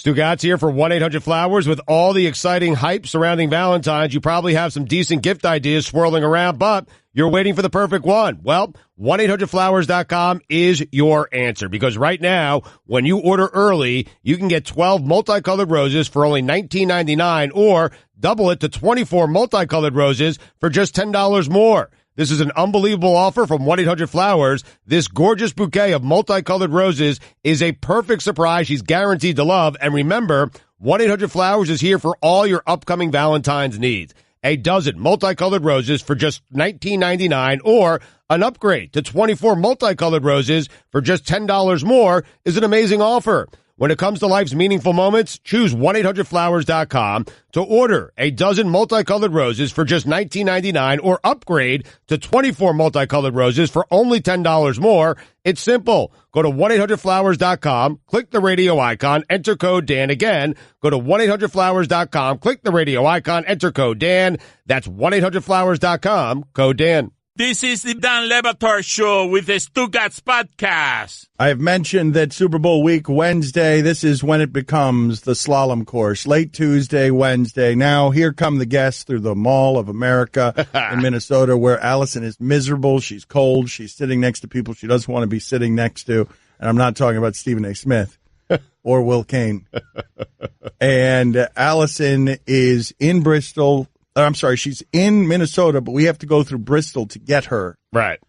Stugatz here for 1-800-Flowers. With all the exciting hype surrounding Valentine's, you probably have some decent gift ideas swirling around, but you're waiting for the perfect one. Well, 1-800-Flowers.com is your answer, because right now, when you order early, you can get 12 multicolored roses for only $19.99, or double it to 24 multicolored roses for just $10 more. This is an unbelievable offer from 1-800-Flowers. This gorgeous bouquet of multicolored roses is a perfect surprise she's guaranteed to love. And remember, 1-800-Flowers is here for all your upcoming Valentine's needs. A dozen multicolored roses for just $19.99, or an upgrade to 24 multicolored roses for just $10 more is an amazing offer. When it comes to life's meaningful moments, choose 1-800-Flowers.com to order a dozen multicolored roses for just $19.99, or upgrade to 24 multicolored roses for only $10 more. It's simple. Go to 1-800-Flowers.com, click the radio icon, enter code Dan. Again, go to 1-800-Flowers.com, click the radio icon, enter code Dan. That's 1-800-Flowers.com, code Dan. This is the Dan Le Batard Show with the Stugatz podcast. I have mentioned that Super Bowl week, Wednesday, this is when it becomes the slalom course. Late Tuesday, Wednesday. Now, here come the guests through the Mall of America in Minnesota, where Allison is miserable. She's cold. She's sitting next to people she doesn't want to be sitting next to. And I'm not talking about Stephen A. Smith or Will Cain. And Allison is in Bristol. I'm sorry, she's in Minnesota, but we have to go through Bristol to get her. Right.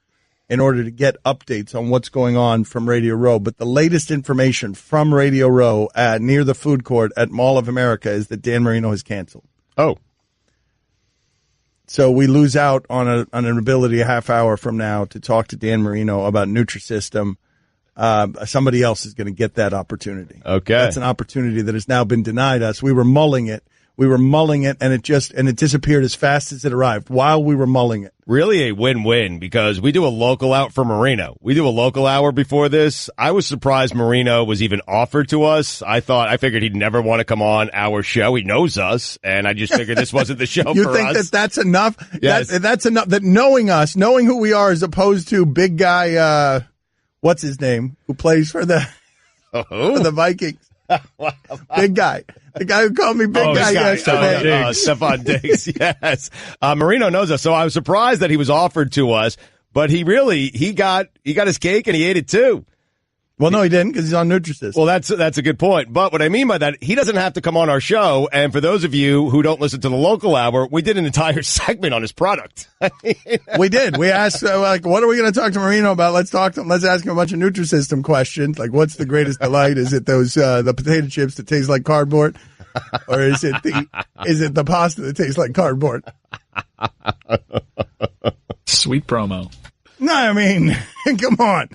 In order to get updates on what's going on from Radio Row. But the latest information from Radio Row near the food court at Mall of America is that Dan Marino has canceled. Oh. So we lose out on an ability a half hour from now to talk to Dan Marino about Nutrisystem. Somebody else is going to get that opportunity. Okay. That's an opportunity that has now been denied us. We were mulling it. And it disappeared as fast as it arrived while we were mulling it. Really a win-win, because we do a local out for Marino. We do a local hour before this. I was surprised Marino was even offered to us. I figured he'd never want to come on our show. He knows us, and I just figured this wasn't the show for us. You think that's enough? Yes. That's enough. That knowing us, knowing who we are, as opposed to big guy, what's his name, who plays for the Vikings. Wow. Big guy. The guy who called me big guy yesterday. Stephon Diggs, yes. Marino knows us, so I was surprised that he was offered to us, but he got his cake and he ate it too. Well, no, he didn't, because he's on Nutrisystem. Well, that's a good point. But what I mean by that, he doesn't have to come on our show. And for those of you who don't listen to the local hour, we did an entire segment on his product. We did. We asked, what are we going to talk to Marino about? Let's talk to him. Let's ask him a bunch of Nutrisystem questions. Like, what's the greatest delight? Is it those the potato chips that taste like cardboard, or is it the pasta that tastes like cardboard? Sweet promo. No, I mean, come on.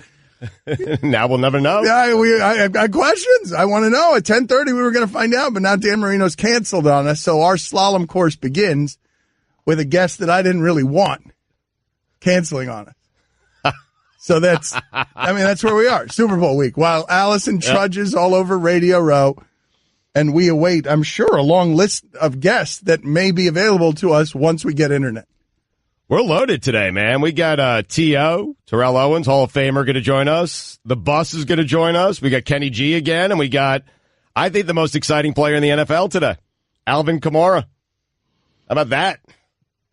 Now we'll never know. I've got questions. I want to know. At 10:30 we were going to find out, but now Dan Marino's canceled on us. So our slalom course begins with a guest that I didn't really want canceling on us. So that's where we are. Super Bowl week. While Allison trudges all over Radio Row, and we await, I'm sure, a long list of guests that may be available to us once we get internet. We're loaded today, man. We got T.O., Terrell Owens, Hall of Famer, going to join us. The Bus is going to join us. We got Kenny G again, and we got, I think, the most exciting player in the NFL today, Alvin Kamara. How about that?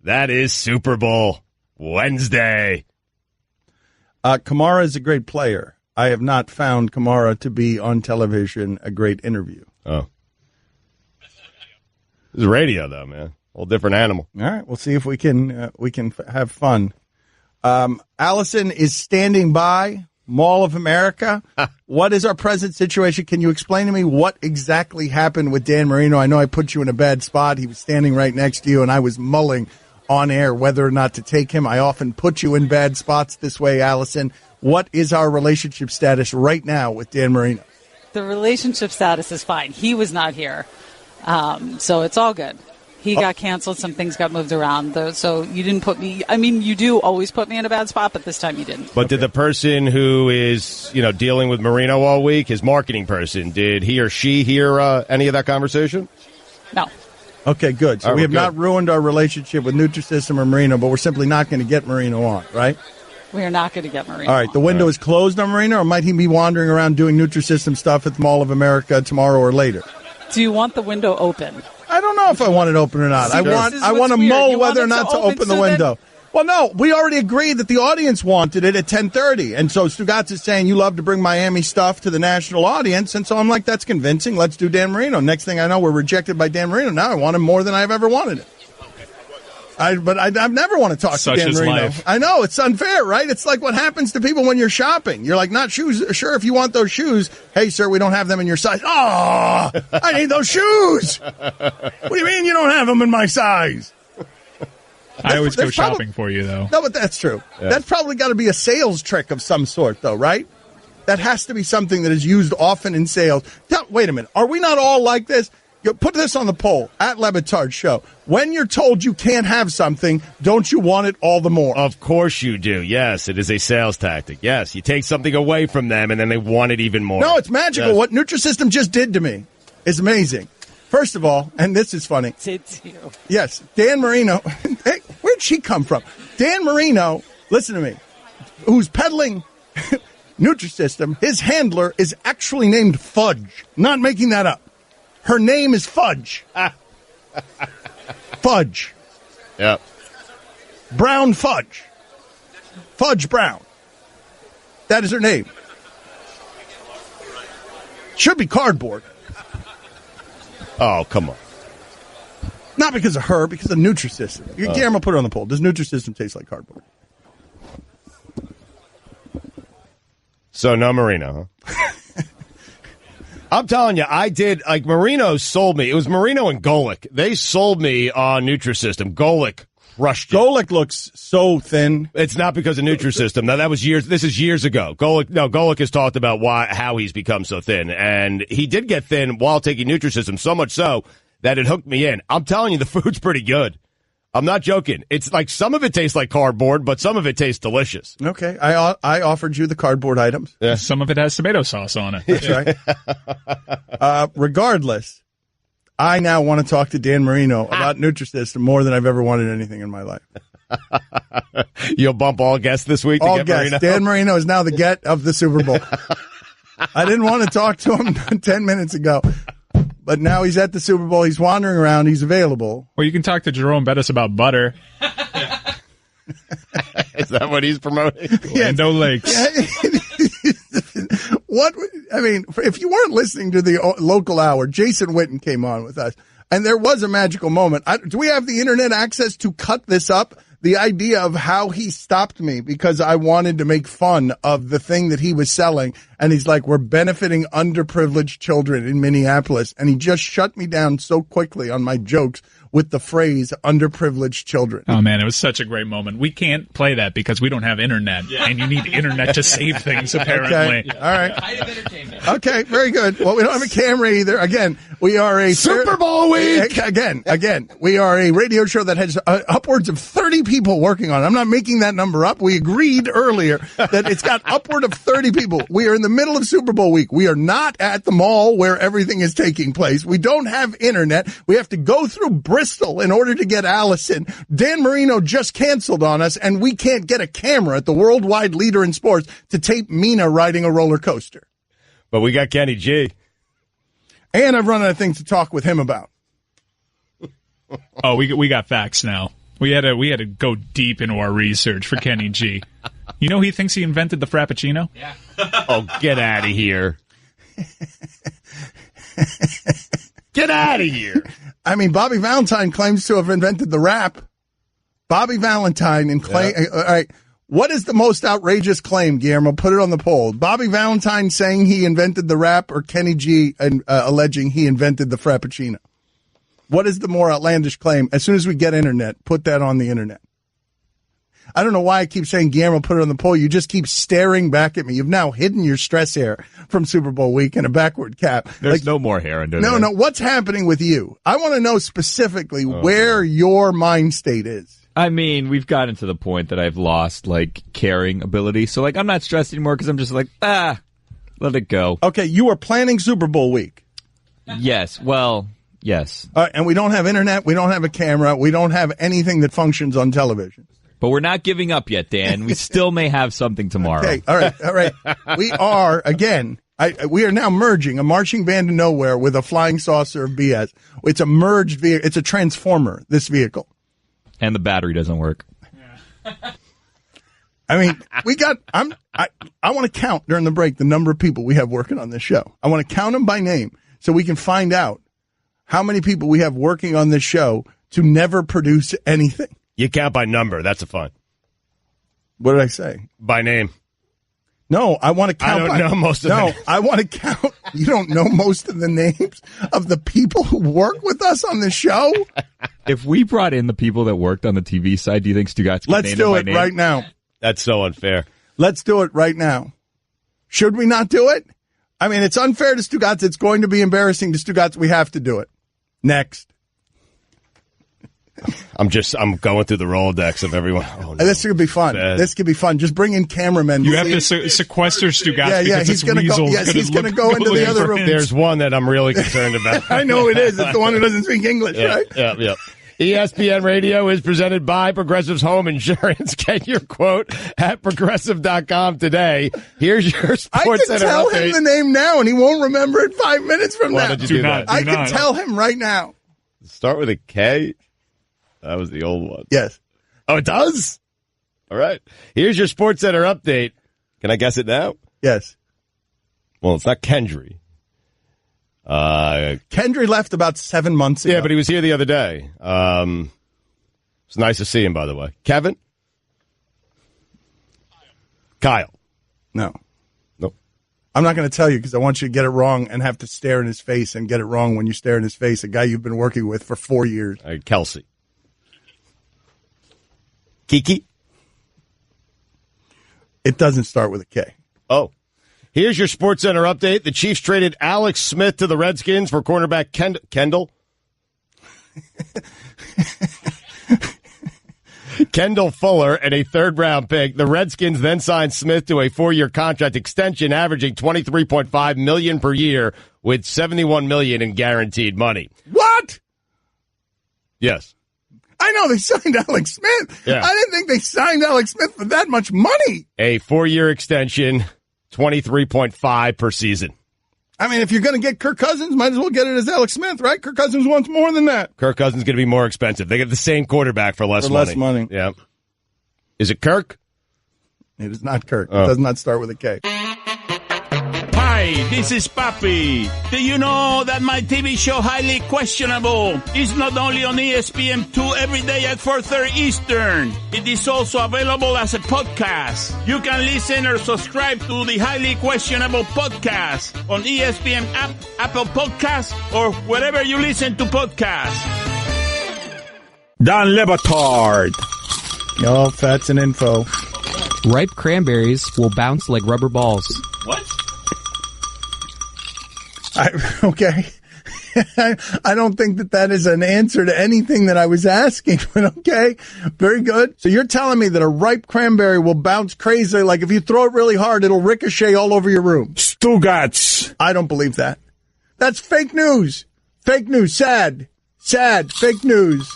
That is Super Bowl Wednesday. Kamara is a great player. I have not found Kamara to be on television a great interview. Oh. This is radio, though, man. A whole different animal. All right, we'll see if we can have fun. Allison is standing by Mall of America. What is our present situation? Can you explain to me what exactly happened with Dan Marino? I know I put you in a bad spot. He was standing right next to you, and I was mulling on air whether or not to take him. I often put you in bad spots this way, Allison. What is our relationship status right now with Dan Marino? The relationship status is fine. He was not here, so it's all good. He got canceled. Some things got moved around, though. So you didn't put me. I mean, you do always put me in a bad spot, but this time you didn't. But did the person who is, dealing with Marino all week, his marketing person, did he or she hear any of that conversation? No. Okay, good. So we have not ruined our relationship with Nutrisystem or Marino, but we're simply not going to get Marino on, right? We are not going to get Marino. All right, the window is closed on Marino, or might he be wandering around doing Nutrisystem stuff at the Mall of America tomorrow or later? Do you want the window open? I don't know if I want it open or not. See, I want to mull whether or not to open the window. Well, no, we already agreed that the audience wanted it at 10:30, and so Stugotz is saying you love to bring Miami stuff to the national audience, and so I'm like, that's convincing. Let's do Dan Marino. Next thing I know, we're rejected by Dan Marino. Now I want him more than I've ever wanted it. But I've never want to talk to Dan Marino. Life. I know, it's unfair, right? It's like what happens to people when you're shopping. You're like, not shoes. Sure, if you want those shoes, hey, sir, we don't have them in your size. Oh, I need those shoes. What do you mean you don't have them in my size? I always go shopping for you, though. No, but that's true. Yeah. That's probably got to be a sales trick of some sort, though, right? That has to be something that is used often in sales. Wait a minute. Are we not all like this? Put this on the poll, at Le Batard Show. When you're told you can't have something, don't you want it all the more? Of course you do. Yes, it is a sales tactic. Yes, you take something away from them, and then they want it even more. No, it's magical. Yes. What Nutrisystem just did to me is amazing. First of all, and this is funny. Did to you. Yes, Dan Marino. Hey, where'd she come from? Dan Marino, listen to me, who's peddling Nutrisystem, his handler is actually named Fudge. Not making that up. Her name is Fudge. Fudge. Yep. Brown Fudge. Fudge Brown. That is her name. Should be cardboard. Oh, come on. Not because of her, because of Nutrisystem. Guillermo, put it on the poll. Does Nutrisystem taste like cardboard? So no Marino, huh? I'm telling you, I did, like, Marino sold me. It was Marino and Golic. They sold me on Nutrisystem. Golic crushed it. Golic looks so thin. It's not because of Nutrisystem. Now, that was this is years ago. Golic has talked about how he's become so thin. And he did get thin while taking Nutrisystem, so much so that it hooked me in. I'm telling you, the food's pretty good. I'm not joking. It's like some of it tastes like cardboard, but some of it tastes delicious. Okay. I offered you the cardboard items. Yeah. Some of it has tomato sauce on it. That's right. Regardless, I now want to talk to Dan Marino about Nutrisystem more than I've ever wanted anything in my life. You'll bump all guests this week to all get guests. Marino? Dan Marino is now the get of the Super Bowl. I didn't want to talk to him 10 minutes ago. But now he's at the Super Bowl. He's wandering around. He's available. Or you can talk to Jerome Bettis about butter. Is that what he's promoting? Lando Lakes. If you weren't listening to the local hour, Jason Witten came on with us, and there was a magical moment. Do we have the internet access to cut this up? The idea of how he stopped me because I wanted to make fun of the thing that he was selling. And he's like, we're benefiting underprivileged children in Minneapolis. And he just shut me down so quickly on my jokes with the phrase underprivileged children. Oh, man, it was such a great moment. We can't play that because we don't have internet. Yeah. And you need internet to save things, apparently. Okay. All right. Kind of entertainment. Okay, very good. Well, we don't have a camera either. Again, we are a Super Bowl week. Again, we are a radio show that has upwards of 30 people working on it. I'm not making that number up. We agreed earlier that it's got upward of 30 people. We are in the middle of Super Bowl week. We are not at the mall where everything is taking place. We don't have internet. We have to go through Bristol in order to get Allison. Dan Marino just canceled on us, and we can't get a camera at the worldwide leader in sports to tape Mina riding a roller coaster. But we got Kenny G. And I've run out of things to talk with him about. Oh, we got facts now. We had to go deep into our research for Kenny G. You know he thinks he invented the Frappuccino? Yeah. Oh, get out of here. Get out of here. I mean, Bobby Valentine claims to have invented the rap. Bobby Valentine and claim. Yeah. All right. What is the most outrageous claim, Guillermo? Put it on the poll. Bobby Valentine saying he invented the rap, or Kenny G alleging he invented the Frappuccino? What is the more outlandish claim? As soon as we get internet, put that on the internet. I don't know why I keep saying, Guillermo, put it on the poll. You just keep staring back at me. You've now hidden your stress hair from Super Bowl week in a backward cap. There's no more hair under there. No. What's happening with you? I want to know specifically where your mind state is. I mean, we've gotten to the point that I've lost, caring ability. So, I'm not stressed anymore because I'm just let it go. Okay, you are planning Super Bowl week. Yes. Well, yes. And we don't have internet. We don't have a camera. We don't have anything that functions on television. But we're not giving up yet, Dan. We still may have something tomorrow. Okay, all right. We are, again, we are now merging a marching band of nowhere with a flying saucer of BS. It's a merged vehicle. It's a transformer, this vehicle. And the battery doesn't work. I mean, I want to count during the break the number of people we have working on this show. I want to count them by name so we can find out how many people we have working on this show to never produce anything. You count by number. That's a fun. What did I say? By name. No, I want to count. I don't know most of them. No, I want to count. You don't know most of the names of the people who work with us on the show? If we brought in the people that worked on the TV side, do you think Stugatz could Let's name do them it by name? right now. That's so unfair. Let's do it right now. Should we not do it? I mean, it's unfair to Stugatz. It's going to be embarrassing to Stugatz. We have to do it. Next. I'm going through the Rolodex of everyone. Oh, no. This could be fun. Bad. This could be fun. Just bring in cameramen. You have to sequester Stugatz because he's going to go. Yes, he's going to go into the other room. There's one that I'm really concerned about. I know it is. It's the one who doesn't speak English, right? Yeah. ESPN Radio is presented by Progressive's Home Insurance. Get your quote at Progressive.com today. Here's your Sports I can Center tell update. him the name now, and he won't remember it 5 minutes from Why now. don't you do that? I can tell him right now. Start with a K. That was the old one. Yes. Oh, it does? All right. Here's your Sports Center update. Can I guess it now? Yes. Well, it's not Kendry. Kendry left about 7 months ago. Yeah, but he was here the other day. It's nice to see him, by the way. Kevin? Kyle? No. Nope. I'm not going to tell you because I want you to get it wrong and have to stare in his face and get it wrong when you stare in his face, a guy you've been working with for 4 years. All right, Kelsey. Kiki? It doesn't start with a K. Oh. Here's your Sports Center update. The Chiefs traded Alex Smith to the Redskins for cornerback Kendall. Kendall Fuller and a third-round pick. The Redskins then signed Smith to a 4-year contract extension, averaging $23.5 million per year with $71 million in guaranteed money. What? Yes. I know they signed Alex Smith. Yeah. I didn't think they signed Alex Smith for that much money. A 4-year extension, $23.5 per season. I mean, if you're going to get Kirk Cousins, might as well get it as Alex Smith, right? Kirk Cousins wants more than that. Kirk Cousins is going to be more expensive. They get the same quarterback for less money. Yeah. Is it Kirk? It is not Kirk. It does not start with a K. Hi, this is Papi. Do you know that my TV show Highly Questionable is not only on ESPN2 every day at 4:30 Eastern, it is also available as a podcast. You can listen or subscribe to the Highly Questionable podcast on ESPN app, Apple Podcasts, or wherever you listen to podcasts. Dan Le Batard. Y'all, facts and info. Ripe cranberries will bounce like rubber balls. What? Okay. I don't think that is an answer to anything that I was asking, but okay. Very good. So you're telling me that a ripe cranberry will bounce crazy, like if you throw it really hard, it'll ricochet all over your room. Stugatz. I don't believe that. That's fake news. Fake news. Sad. Fake news.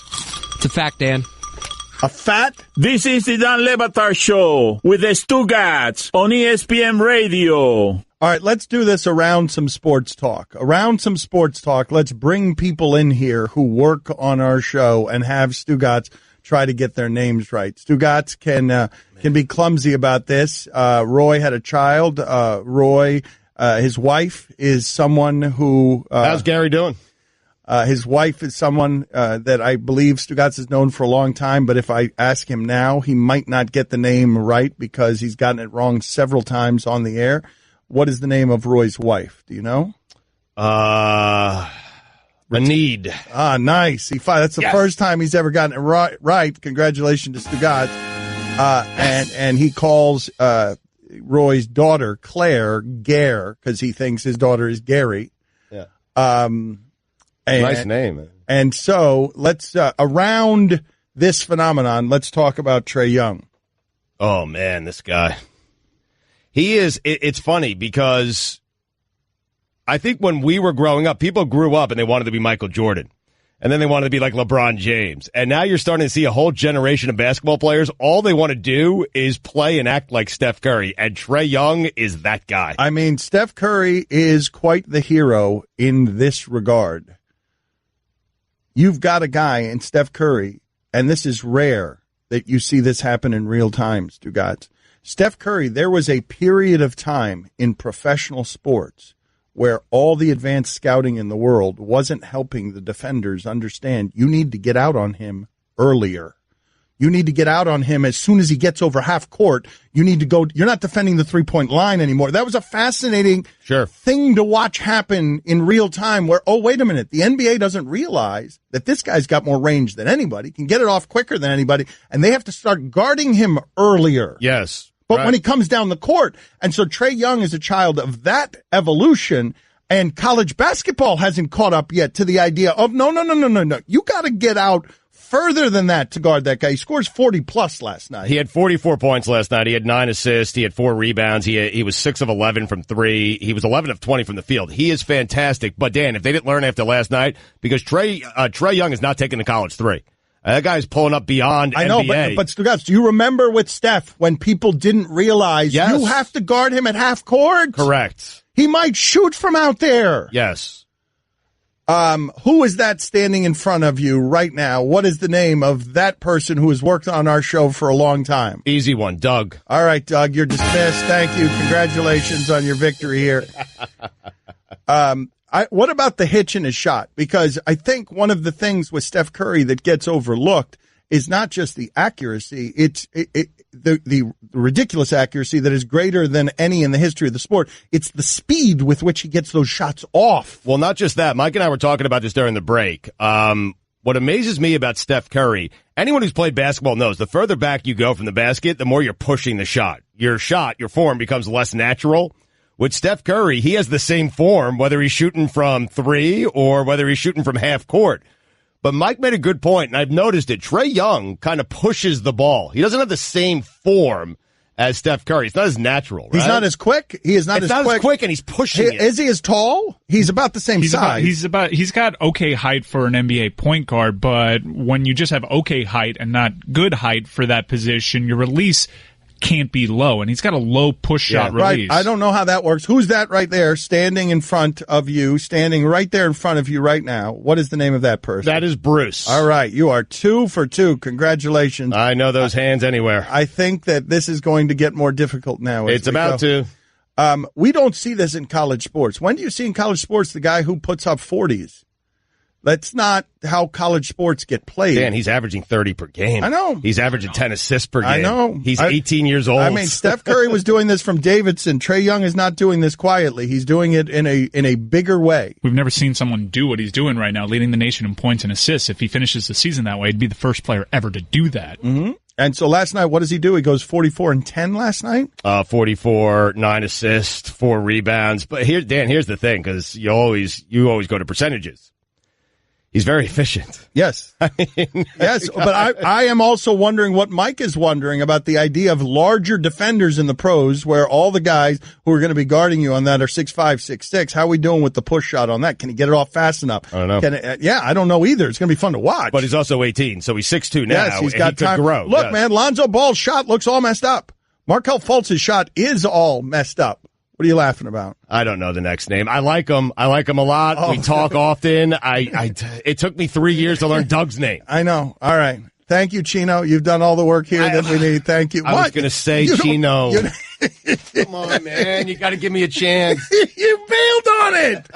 It's a fact, Dan. A fat? This is the Dan Le Batard Show with the Stugatz on ESPN Radio. All right, let's do this around some sports talk. Let's bring people in here who work on our show and have Stugatz try to get their names right. Stugatz can be clumsy about this. Roy had a child. Roy, his wife is someone who... How's Gary doing? His wife is someone that I believe Stugatz has known for a long time, but if I ask him now, he might not get the name right because he's gotten it wrong several times on the air. What is the name of Roy's wife? Do you know? Need. Ah, nice. That's the first time he's ever gotten it right. Congratulations to Stugatz. And he calls Roy's daughter, Claire, Gare, because he thinks his daughter is Gary. Yeah. Nice name. And so let's, around this phenomenon, let's talk about Trae Young. Oh, man, this guy. He is, it's funny because I think when we were growing up, people grew up and they wanted to be Michael Jordan. And then they wanted to be like LeBron James. And now you're starting to see a whole generation of basketball players. All they want to do is play and act like Steph Curry. And Trae Young is that guy. I mean, Steph Curry is quite the hero in this regard. You've got a guy in Steph Curry, and this is rare that you see this happen in real time, Stugotz. Steph Curry, there was a period of time in professional sports where all the advanced scouting in the world wasn't helping the defenders understand you need to get out on him earlier. You need to get out on him as soon as he gets over half court. You need to go. You're not defending the 3-point line anymore. That was a fascinating thing to watch happen in real time where, oh, wait a minute. The NBA doesn't realize that this guy's got more range than anybody, can get it off quicker than anybody, and they have to start guarding him earlier. Yes. But when he comes down the court, and so Trae Young is a child of that evolution, and college basketball hasn't caught up yet to the idea of, no. You got to get out further than that to guard that guy. He scores 40-plus last night. He had 44 points last night. He had 9 assists. He had 4 rebounds. He was 6 of 11 from 3. He was 11 of 20 from the field. He is fantastic. But, Dan, if they didn't learn after last night, because Trae Young is not taking the college 3. That guy's pulling up beyond I know, NBA. but Stugotz, do you remember with Steph when people didn't realize you have to guard him at half court? Correct. He might shoot from out there. Yes. Who is that standing in front of you right now? What is the name of that person who has worked on our show for a long time? Easy one, Doug. All right, Doug, you're dismissed. Thank you. Congratulations on your victory here. What about the hitch in his shot? Because I think one of the things with Steph Curry that gets overlooked is not just the accuracy, it's the ridiculous accuracy that is greater than any in the history of the sport. It's the speed with which he gets those shots off. Well, not just that. Mike and I were talking about this during the break. What amazes me about Steph Curry, anyone who's played basketball knows the further back you go from the basket, the more you're pushing the shot. Your form becomes less natural. With Steph Curry, he has the same form, whether he's shooting from 3 or whether he's shooting from half court. But Mike made a good point, and I've noticed it. Trae Young kind of pushes the ball. He doesn't have the same form as Steph Curry. It's not as natural, right? He's not as quick. He is not as quick. And he's pushing it. Is he as tall? He's about the same size. He's got okay height for an NBA point guard, but when you just have okay height and not good height for that position, your release can't be low, and he's got a low push shot release. Right. I don't know how that works. Who's that right there standing in front of you, standing right there in front of you right now? What is the name of that person? That is Bruce. All right. You are 2 for 2. Congratulations. I know those hands anywhere. I think that this is going to get more difficult now. It's about to. We don't see this in college sports. When do you see in college sports the guy who puts up 40s? That's not how college sports get played. Dan, he's averaging 30 per game. I know. He's averaging 10 assists per game. I know. He's 18 years old. I mean, Steph Curry was doing this from Davidson. Trae Young is not doing this quietly. He's doing it in a bigger way. We've never seen someone do what he's doing right now, leading the nation in points and assists. If he finishes the season that way, he'd be the first player ever to do that. Mm-hmm. And so last night, what does he do? He goes 44 and 10 last night? 44, 9 assists, 4 rebounds. But here, Dan, here's the thing, because you always go to percentages. He's very efficient. Yes. Yes, but I am also wondering what Mike is wondering about the idea of larger defenders in the pros where all the guys who are going to be guarding you on that are 6'5", 6'6". How are we doing with the push shot on that? Can he get it off fast enough? I don't know. I don't know either. It's going to be fun to watch. But he's also 18, so he's 6'2" now. Yes, he's got time. Could grow. Look, man, Lonzo Ball's shot looks all messed up. Markelle Fultz's shot is all messed up. What are you laughing about? I don't know the next name. I like him. I like him a lot. Oh. We talk often. It took me 3 years to learn Doug's name. I know. All right. Thank you, Chino. You've done all the work here that we need. Thank you. I was going to say Chino. Come on, man. You got to give me a chance. You bailed on it.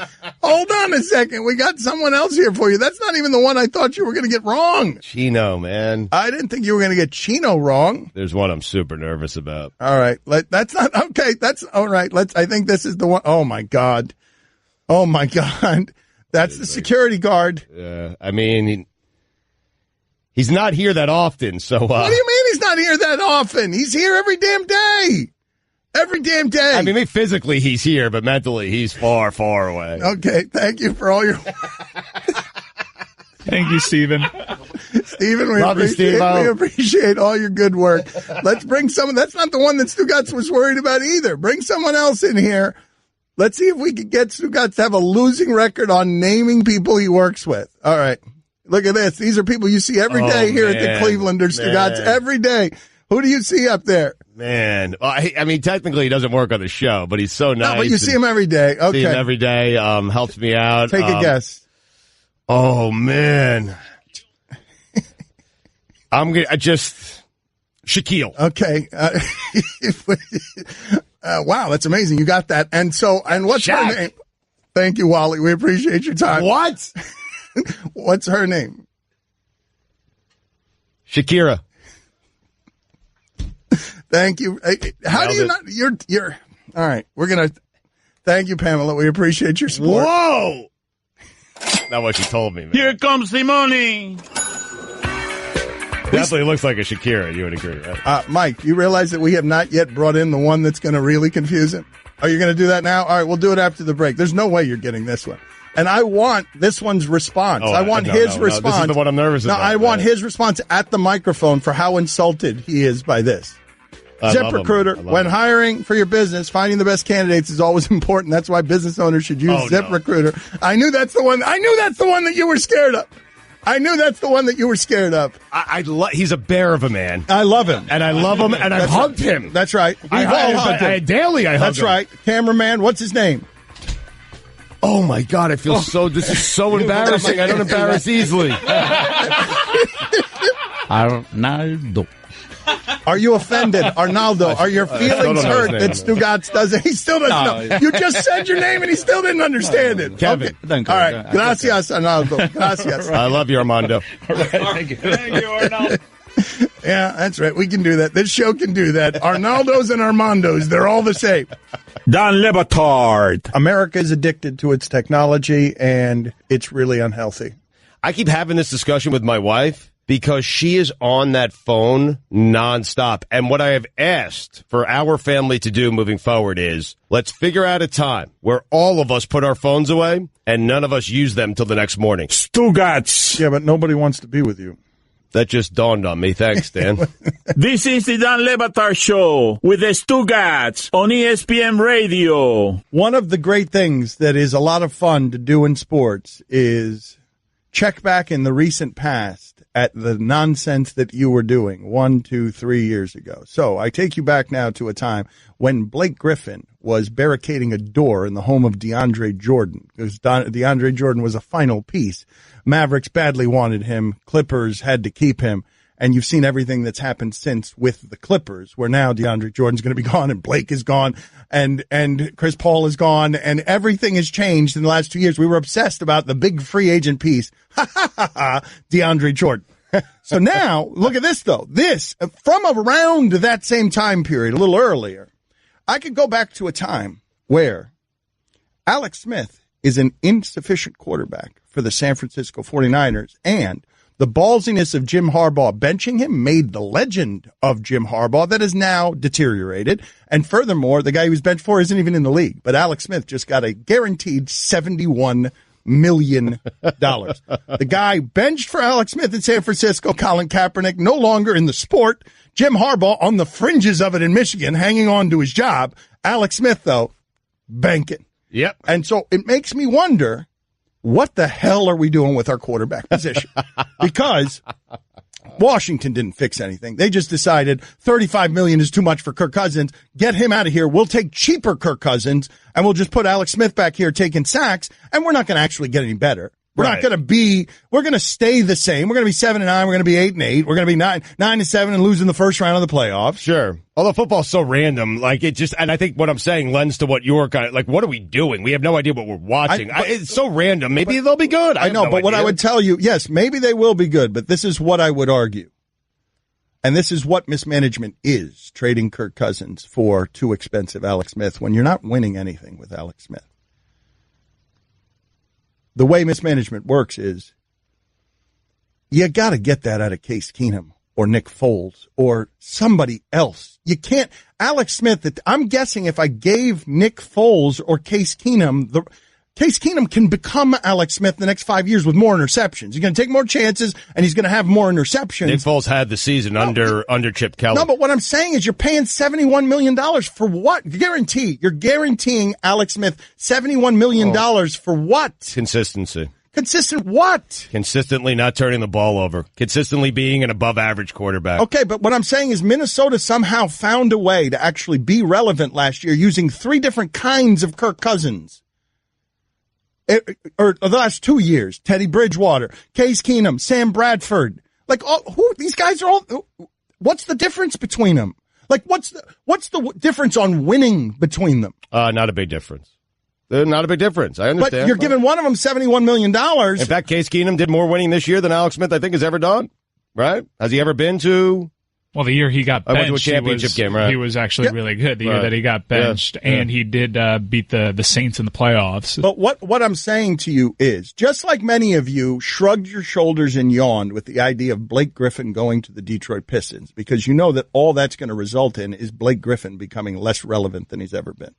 Hold on a second. We got someone else here for you. That's not even the one I thought you were going to get wrong. Chino, man. I didn't think you were going to get Chino wrong. There's one I'm super nervous about. All right. That's not okay. That's all right. I think this is the one. Oh, my God. Oh, my God. That's the security guard. Yeah. I mean, he's not here that often. So, what do you mean he's not here that often? He's here every damn day. Every damn day. I mean, physically he's here, but mentally he's far, far away. Okay, thank you for all your... Thank you, Stephen. Stephen, we appreciate all your good work. Let's bring someone... That's not the one that Stugotz was worried about either. Bring someone else in here. Let's see if we can get Stugotz to have a losing record on naming people he works with. All right. Look at this. These are people you see every day here at the Cleveland or Stugatz every day. Who do you see up there? Man, I mean, technically he doesn't work on the show, but he's so nice. No, but you see him every day. Okay. See him every day. Helps me out. Take a guess. Oh, man. I'm going to just Shaquille. Okay. Wow, that's amazing. You got that. And what's her name? Thank you, Wally. We appreciate your time. What? What's her name? Shakira. Thank you. How do you not? You're all right. We're going to thank you, Pamela. We appreciate your support. Whoa. Not what you told me, man. Here comes the money. Definitely looks like a Shakira. You would agree, right? Mike, you realize that we have not yet brought in the one that's going to really confuse him? Are you going to do that now? All right, we'll do it after the break. There's no way you're getting this one. And I want this one's response. I want his response. This is the one I'm nervous about. I want his response at the microphone for how insulted he is by this. ZipRecruiter, when hiring for your business, finding the best candidates is always important. That's why business owners should use ZipRecruiter. I knew that's the one. I knew that's the one that you were scared of. I knew that's the one that you were scared of. He's a bear of a man. I love him. And I love him, and I've hugged him. That's right. We've all hugged him. Daily I hug him. That's right. Cameraman, what's his name? Oh, my God. I feel this is so embarrassing. I don't embarrass easily. Arnaldo. Are you offended, Arnaldo? Are your feelings hurt that Stugatz doesn't? He still doesn't know. You just said your name and he still didn't understand it. Kevin. Okay. All right. Gracias, Arnaldo. Gracias. I love you, Armando. All right, thank you. Thank you, Arnaldo. Yeah, that's right. We can do that. This show can do that. Arnaldos and Armandos, they're all the same. Don Le Batard. America is addicted to its technology, and it's really unhealthy. I keep having this discussion with my wife because she is on that phone nonstop. And what I have asked for our family to do moving forward is let's figure out a time where all of us put our phones away and none of us use them till the next morning. Stugatz. Yeah, but nobody wants to be with you. That just dawned on me. Thanks, Dan. This is the Dan Le Batard Show with the Stugatz on ESPN Radio. One of the great things that is a lot of fun to do in sports is check back in the recent past at the nonsense that you were doing 1, 2, 3 years ago. So I take you back now to a time when Blake Griffin was barricading a door in the home of DeAndre Jordan because DeAndre Jordan was a final piece. Mavericks badly wanted him. Clippers had to keep him. And you've seen everything that's happened since with the Clippers, where now DeAndre Jordan's going to be gone and Blake is gone and Chris Paul is gone and everything has changed in the last 2 years. We were obsessed about the big free agent piece. DeAndre Jordan. So now, look at this though. This, from around that same time period, a little earlier, I could go back to a time where Alex Smith is an insufficient quarterback for the San Francisco 49ers, and the ballsiness of Jim Harbaugh benching him made the legend of Jim Harbaugh that has now deteriorated. And furthermore, the guy he was benched for isn't even in the league. But Alex Smith just got a guaranteed $71 million. The guy benched for Alex Smith in San Francisco, Colin Kaepernick, no longer in the sport. Jim Harbaugh on the fringes of it in Michigan, hanging on to his job. Alex Smith, though, banking. Yep. And so it makes me wonder, what the hell are we doing with our quarterback position? Because Washington didn't fix anything. They just decided $35 million is too much for Kirk Cousins. Get him out of here. We'll take cheaper Kirk Cousins, and we'll just put Alex Smith back here taking sacks, and we're not going to actually get any better. We're not going to we're going to stay the same. We're going to be 7-9. We're going to be 8-8. We're going to be 9-7 and losing the first round of the playoffs. Sure. Although football's so random, like it just, and I think what I'm saying lends to what you're kind of, like, what are we doing? We have no idea what we're watching. It's so random. Maybe they'll be good. I know, but what I would tell you, yes, maybe they will be good, but this is what I would argue. And this is what mismanagement is, trading Kirk Cousins for too expensive Alex Smith when you're not winning anything with Alex Smith. The way mismanagement works is you got to get that out of Case Keenum or Nick Foles or somebody else. You can't. Alex Smith, I'm guessing if I gave Nick Foles or Case Keenum, Case Keenum can become Alex Smith the next 5 years with more interceptions. He's going to take more chances, and he's going to have more interceptions. Nick Foles had the season under Chip Kelly. No, but what I'm saying is you're paying $71 million for what? You're guaranteeing Alex Smith $71 million for what? Consistency. Consistent what? Consistently not turning the ball over. Consistently being an above-average quarterback. Okay, but what I'm saying is Minnesota somehow found a way to actually be relevant last year using 3 different kinds of Kirk Cousins. Or the last 2 years, Teddy Bridgewater, Case Keenum, Sam Bradford. Like, these guys are all, what's the difference between them? Like, what's the difference on winning between them? Not a big difference. Not a big difference. I understand. But you're giving one of them $71 million. In fact, Case Keenum did more winning this year than Alex Smith, I think, has ever done. Right? Has he ever been to? Well, the year he got benched, went to a championship game, right? He was actually really good. The year that he got benched, and he did beat the Saints in the playoffs. But what I'm saying to you is, just like many of you shrugged your shoulders and yawned with the idea of Blake Griffin going to the Detroit Pistons, because you know that all that's going to result in is Blake Griffin becoming less relevant than he's ever been.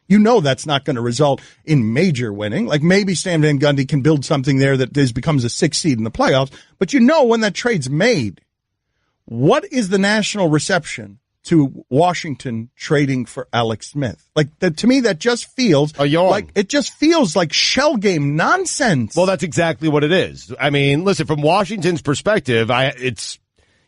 You know that's not going to result in major winning. Like maybe Stan Van Gundy can build something there that becomes a 6th seed in the playoffs. But you know when that trade's made, what is the national reception to Washington trading for Alex Smith? Like to me, that just feels like shell game nonsense. Well, that's exactly what it is. I mean, listen, from Washington's perspective,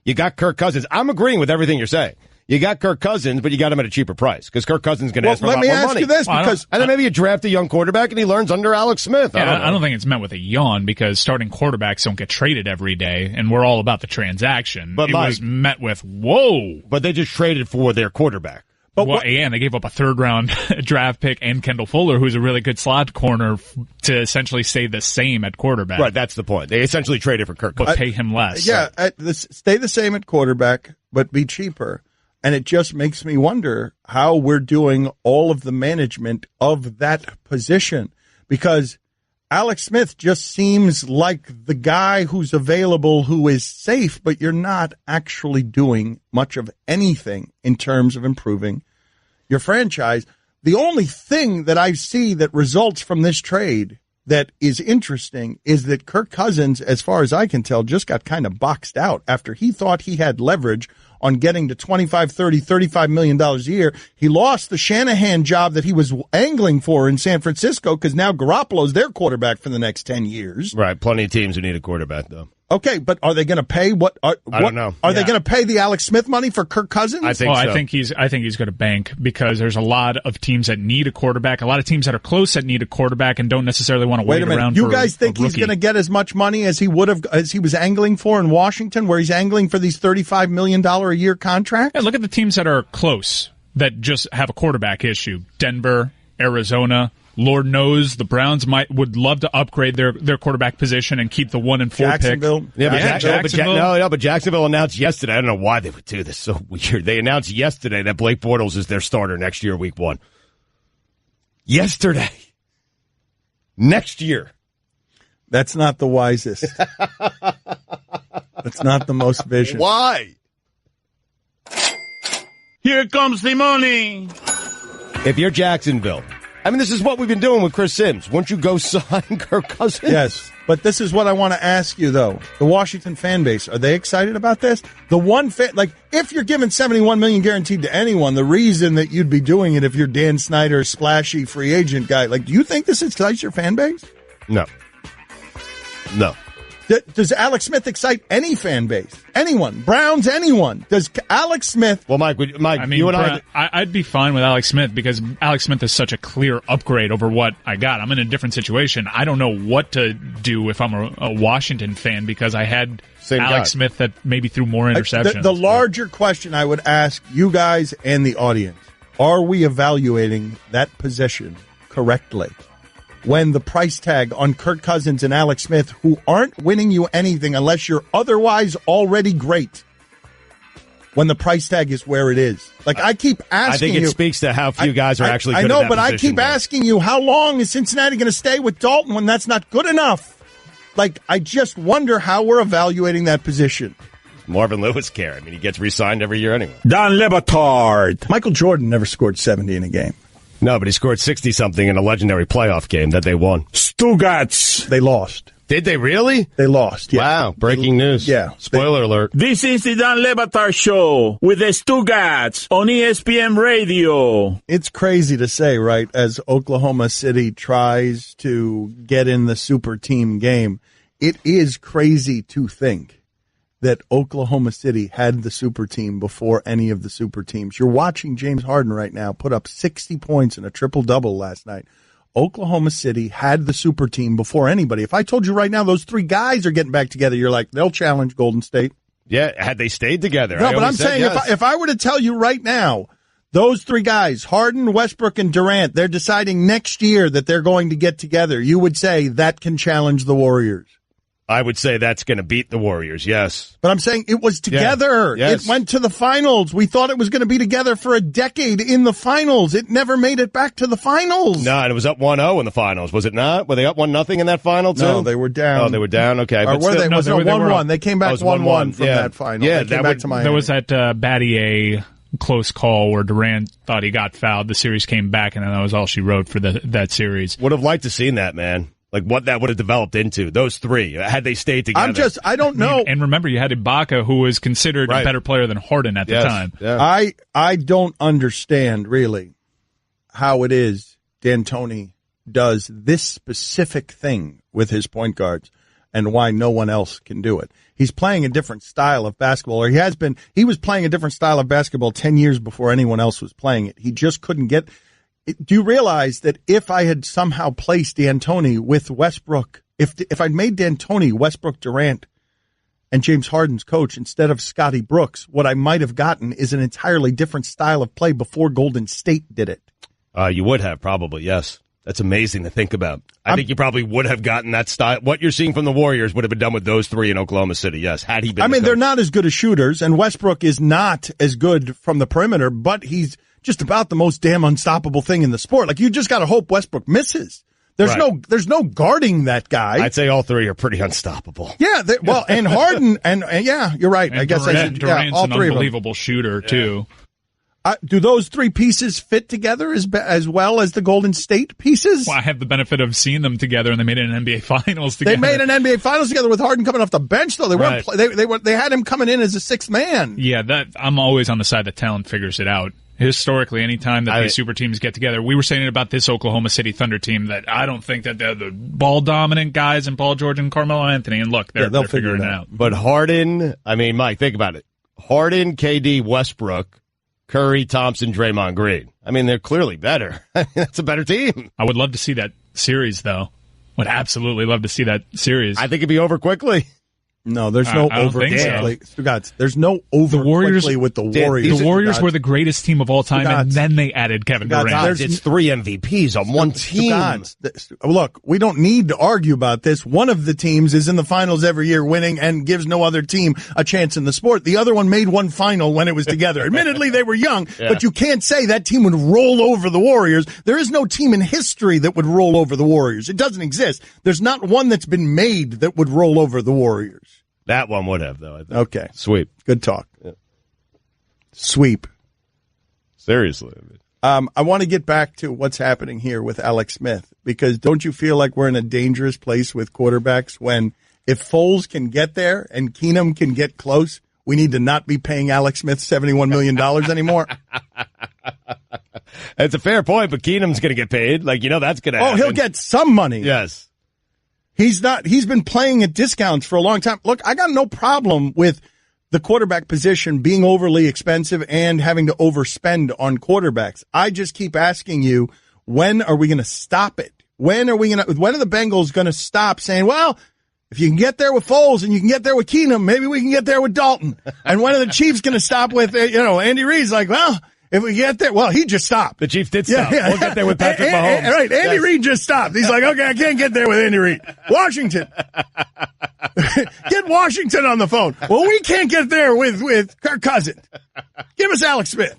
you got Kirk Cousins. I'm agreeing with everything you're saying. You got Kirk Cousins, but you got him at a cheaper price because Kirk Cousins is going to ask for a lot more money. Let me ask you this, because and then maybe you draft a young quarterback and he learns under Alex Smith. I don't think it's meant with a yawn because starting quarterbacks don't get traded every day, and we're all about the transaction. But it was met with whoa. But they just traded for their quarterback. But they gave up a 3rd-round draft pick and Kendall Fuller, who's a really good slot corner, to essentially stay the same at quarterback. Right, that's the point. They essentially traded for Kirk Cousins. But pay him less. Yeah, stay the same at quarterback, but be cheaper. And it just makes me wonder how we're doing all of the management of that position, because Alex Smith just seems like the guy who's available, who is safe, but you're not actually doing much of anything in terms of improving your franchise. The only thing that I see that results from this trade that is interesting is that Kirk Cousins, as far as I can tell, just got kind of boxed out after he thought he had leverage on getting to $25, $30, $35 million a year. He lost the Shanahan job that he was angling for in San Francisco because now Garoppolo's their quarterback for the next 10 years. Right. Plenty of teams who need a quarterback, though. Okay, but are they going to pay I don't know. Are they going to pay the Alex Smith money for Kirk Cousins? I think so. I think he's going to bank because there's a lot of teams that need a quarterback, a lot of teams that are close that need a quarterback and don't necessarily want to wait around. You guys think he's going to get as much money as he would have as he was angling for in Washington, where he's angling for these $35 million a year contracts? Yeah, look at the teams that are close that just have a quarterback issue: Denver, Arizona. Lord knows the Browns would love to upgrade their quarterback position and keep the 1 and 4 Jacksonville. pick. Yeah, Jacksonville. But Jacksonville announced yesterday. I don't know why they would do this. So weird. They announced yesterday that Blake Bortles is their starter next year, week 1. Yesterday. Next year. That's not the wisest. That's not the most vision. Why? Here comes the money. If you're Jacksonville, I mean, this is what we've been doing with Chris Sims. Won't you go sign Kirk Cousins? Yes, but this is what I want to ask you, though. The Washington fan base, are they excited about this? The one fan, if you're giving $71 million guaranteed to anyone, the reason that you'd be doing it if you're Dan Snyder, splashy free agent guy, do you think this excites your fan base? No. Does Alex Smith excite any fan base? Anyone? Browns? Anyone? Does Alex Smith? Well, Mike, you and I'd be fine with Alex Smith because Alex Smith is such a clear upgrade over what I got. I'm in a different situation. I don't know what to do if I'm a Washington fan because I had Alex Smith that maybe threw more interceptions. The larger question I would ask you guys and the audience, are we evaluating that position correctly? When the price tag on Kirk Cousins and Alex Smith, who aren't winning you anything unless you're otherwise already great, when the price tag is where it is. I keep asking you. I think it speaks to how few guys are actually good at that position. I keep asking you, how long is Cincinnati going to stay with Dalton when that's not good enough? I just wonder how we're evaluating that position. Marvin Lewis care. I mean, he gets re-signed every year anyway. Don Le Batard. Michael Jordan never scored 70 in a game. No, but he scored 60-something in a legendary playoff game that they won. Stugats. They lost. Did they really? They lost. Yeah. Wow. Breaking news. Yeah. Spoiler alert. This is the Dan Le Batard Show with the Stugats on ESPN Radio. It's crazy to say, right, as Oklahoma City tries to get in the super team game, it is crazy to think that Oklahoma City had the super team before any of the super teams. You're watching James Harden right now put up 60 points and a triple-double last night. Oklahoma City had the super team before anybody. If I told you right now those three guys are getting back together, you're like, they'll challenge Golden State. Yeah, had they stayed together. No, but I'm saying yes. if I were to tell you right now, those three guys, Harden, Westbrook, and Durant, they're deciding next year that they're going to get together, you would say that can challenge the Warriors. I would say that's going to beat the Warriors, yes. But I'm saying it was together. Yeah. Yes. It went to the finals. We thought it was going to be together for a decade in the finals. It never made it back to the finals. No, and it was up 1-0 in the finals, was it not? Were they up 1-0 in that final, too? No, they were down. Oh, they were down? Okay. Or were they? No, 1-1. They came back 1-1 from yeah. that final. Yeah, they came back to Miami. There was that Battier close call where Durant thought he got fouled. The series came back, and then that was all she wrote for that series. Would have liked to seen that, man. Like what that would have developed into, those three, had they stayed together. I don't know. And remember, you had Ibaka, who was considered a better player than Harden at the time. Yeah. I don't understand, really, how it is D'Antoni does this specific thing with his point guards and why no one else can do it. He's playing a different style of basketball, or he was playing a different style of basketball 10 years before anyone else was playing it. He just couldn't get. Do you realize that if I had somehow placed D'Antoni with Westbrook, if I'd made D'Antoni, Westbrook, Durant, and James Harden's coach instead of Scotty Brooks, what I might have gotten is an entirely different style of play before Golden State did it. You would have, probably, yes. That's amazing to think about. I think you probably would have gotten that style. What you're seeing from the Warriors would have been done with those three in Oklahoma City, yes, had he been. I mean, they're not as good as shooters, and Westbrook is not as good from the perimeter, but he's just about the most damn unstoppable thing in the sport. Like, you just got to hope Westbrook misses. There's no guarding that guy. I'd say all three are pretty unstoppable. Yeah, and Harden, and yeah, you're right. And I guess Durant's all an three unbelievable shooter, too. Do those three pieces fit together as well as the Golden State pieces? Well, I have the benefit of seeing them together, and they made an NBA Finals together. They made an NBA Finals together with Harden coming off the bench, though. They weren't. They had him coming in as a sixth man. Yeah, I'm always on the side that talent figures it out. Historically, anytime that these super teams get together, we were saying about this Oklahoma City Thunder team that I don't think that they're the ball dominant guys in Paul George and Carmelo Anthony. And look, they're figuring it out. But Harden, I mean, Mike, think about it. Harden, KD, Westbrook, Curry, Thompson, Draymond Green. I mean, they're clearly better. That's a better team. I would love to see that series, though. Would absolutely love to see that series. I think it'd be over quickly. No, there's no over quickly. There's no over quickly with the Warriors. The Warriors were the greatest team of all time, and then they added Kevin Durant. It's three MVPs on one team. Look, we don't need to argue about this. One of the teams is in the finals every year winning and gives no other team a chance in the sport. The other one made one final when it was together. Admittedly, they were young, but you can't say that team would roll over the Warriors. There is no team in history that would roll over the Warriors. It doesn't exist. There's not one that's been made that would roll over the Warriors. That one would have, though, I think. Okay. Sweep. Good talk. Yeah. Sweep. Seriously. I want to get back to what's happening here with Alex Smith, because don't you feel like we're in a dangerous place with quarterbacks when if Foles can get there and Keenum can get close, we need to not be paying Alex Smith $71 million anymore? It's a fair point, but Keenum's going to get paid. Like, that's going to happen. Oh, he'll get some money. Yes. He's been playing at discounts for a long time. Look, I got no problem with the quarterback position being overly expensive and having to overspend on quarterbacks. I just keep asking you, when are we going to stop it? When are the Bengals going to stop saying, well, if you can get there with Foles and you can get there with Keenum, maybe we can get there with Dalton. And when are the Chiefs going to stop with, Andy Reid's like, well, if we get there, well, he just stopped. The Chiefs did stop. Yeah. We'll get there with Patrick Mahomes. Right, Andy Reid just stopped. He's like, okay, I can't get there with Andy Reid. Washington. Get Washington on the phone. Well, we can't get there with Kirk Cousins. Give us Alex Smith.